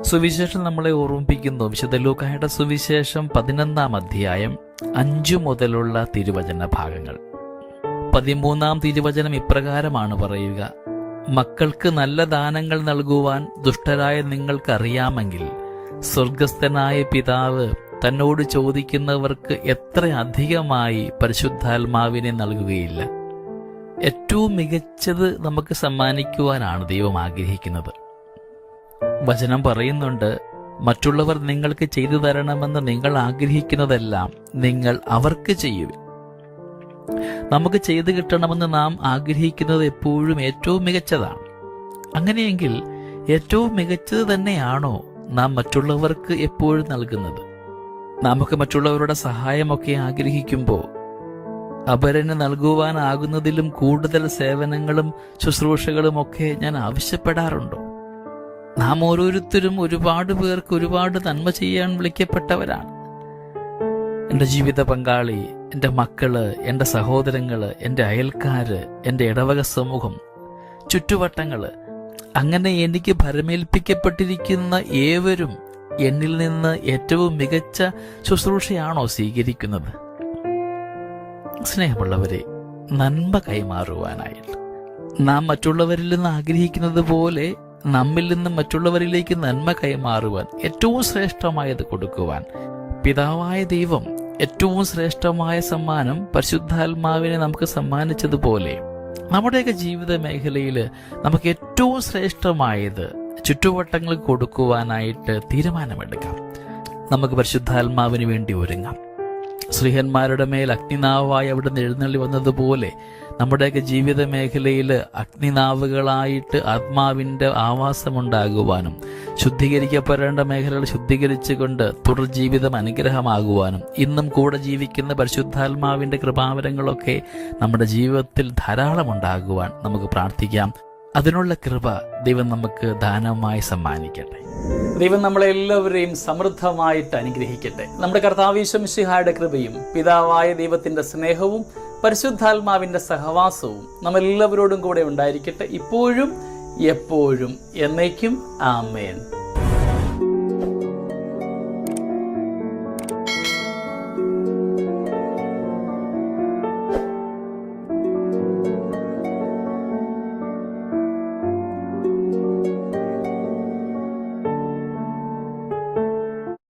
സുവിശേഷം നമ്മളെ ഓർമ്മിപ്പിക്കുന്നു. വിശുദ്ധ ലൂക്കായുടെ സുവിശേഷം 11-ാം അധ്യായം 5 മുതലുള്ള തിരുവചന ഭാഗങ്ങൾ. 13-ാം തിരുവചനം ഇപ്രകാരമാണ് പറയുക: മക്കൾക്ക് നല്ല ദാനങ്ങൾ നൽകുവാൻ ദുഷ്ടരായ നിങ്ങൾക്കറിയാമെങ്കിൽ സ്വർഗസ്ഥനായ പിതാവ് തന്നോട് ചോദിക്കുന്നവർക്ക് എത്ര അധികമായി പരിശുദ്ധാത്മാവിനെ നൽകുകയില്ല. ഏറ്റവും മികച്ചത് നമുക്ക് സമ്മാനിക്കുവാനാണ് ദൈവം ആഗ്രഹിക്കുന്നത്. വചനം പറയുന്നുണ്ട്, മറ്റുള്ളവർ നിങ്ങൾക്ക് ചെയ്തു തരണമെന്ന് നിങ്ങൾ ആഗ്രഹിക്കുന്നതെല്ലാം നിങ്ങൾ അവർക്ക് ചെയ്യുവിൻ. നമുക്ക് ചെയ്തു കിട്ടണമെന്ന് നാം ആഗ്രഹിക്കുന്നത് എപ്പോഴും ഏറ്റവും മികച്ചതാണ്. അങ്ങനെയെങ്കിൽ ഏറ്റവും മികച്ചത് തന്നെയാണോ നാം മറ്റുള്ളവർക്ക് എപ്പോഴും നൽകുന്നത്? നമുക്ക് മറ്റുള്ളവരുടെ സഹായമൊക്കെ ആഗ്രഹിക്കുമ്പോൾ അപരന് നൽകുവാനാകുന്നതിലും കൂടുതൽ സേവനങ്ങളും ശുശ്രൂഷകളുമൊക്കെ ഞാൻ ആവശ്യപ്പെടാറുണ്ടോ? നാം ഓരോരുത്തരും ഒരുപാട് പേർക്ക് ഒരുപാട് നന്മ ചെയ്യാൻ വിളിക്കപ്പെട്ടവരാണ്. എൻ്റെ ജീവിത പങ്കാളി, എൻ്റെ മക്കള്, എൻ്റെ സഹോദരങ്ങള്, എൻ്റെ അയൽക്കാര്, എൻ്റെ ഇടവക സമൂഹം, ചുറ്റുവട്ടങ്ങള്, അങ്ങനെ എനിക്ക് ഭരമേൽപ്പിക്കപ്പെട്ടിരിക്കുന്ന ഏവരും എന്നിൽ നിന്ന് ഏറ്റവും മികച്ച ശുശ്രൂഷയാണോ സ്വീകരിക്കുന്നത്? സ്നേഹമുള്ളവരെ, നന്മ കൈമാറുവാനായിട്ട് നാം മറ്റുള്ളവരിൽ നിന്ന് ആഗ്രഹിക്കുന്നത് പോലെ നമ്മിൽ നിന്നും മറ്റുള്ളവരിലേക്ക് നന്മ കൈമാറുവാൻ, ഏറ്റവും ശ്രേഷ്ഠമായത് കൊടുക്കുവാൻ പിതാവായ ദൈവം ഏറ്റവും ശ്രേഷ്ഠമായ സമ്മാനം പരിശുദ്ധാത്മാവിനെ നമുക്ക് സമ്മാനിച്ചതുപോലെ നമ്മുടെയൊക്കെ ജീവിത മേഖലയിൽ നമുക്ക് ഏറ്റവും ശ്രേഷ്ഠമായത് ചുറ്റുവട്ടങ്ങൾക്ക് കൊടുക്കുവാനായിട്ട് തീരുമാനമെടുക്കാം. നമുക്ക് പരിശുദ്ധാത്മാവിന് വേണ്ടി ഒരുങ്ങാം. ശ്രീഹന്മാരുടെ മേൽ അഗ്നിനാവായി അവിടുന്ന് എഴുന്നള്ളി വന്നതുപോലെ നമ്മുടെയൊക്കെ ജീവിത മേഖലയിൽ അഗ്നിനാവുകളായിട്ട് ആത്മാവിൻ്റെ ആവാസമുണ്ടാകുവാനും ശുദ്ധീകരിക്കപ്പെടേണ്ട മേഖലകൾ ശുദ്ധീകരിച്ചുകൊണ്ട് തുടർ ജീവിതം അനുഗ്രഹമാകുവാനും ഇന്നും കൂടെ ജീവിക്കുന്ന പരിശുദ്ധാത്മാവിൻ്റെ കൃപാവരങ്ങളൊക്കെ നമ്മുടെ ജീവിതത്തിൽ ധാരാളം ഉണ്ടാകുവാൻ നമുക്ക് പ്രാർത്ഥിക്കാം. അതിനുള്ള കൃപ ദൈവം നമുക്ക് ദാനമായി സമ്മാനിക്കട്ടെ. ദൈവം നമ്മളെല്ലാവരെയും സമൃദ്ധമായിട്ട് അനുഗ്രഹിക്കട്ടെ. നമ്മുടെ കർത്താവ് ഈശോ മിശിഹായുടെ കൃപയും പിതാവായ ദൈവത്തിന്റെ സ്നേഹവും പരിശുദ്ധാത്മാവിന്റെ സഹവാസവും നമ്മളെല്ലാവരോടും കൂടെ ഉണ്ടായിരിക്കട്ടെ, ഇപ്പോഴും എപ്പോഴും എന്നേക്കും. ആമേൻ.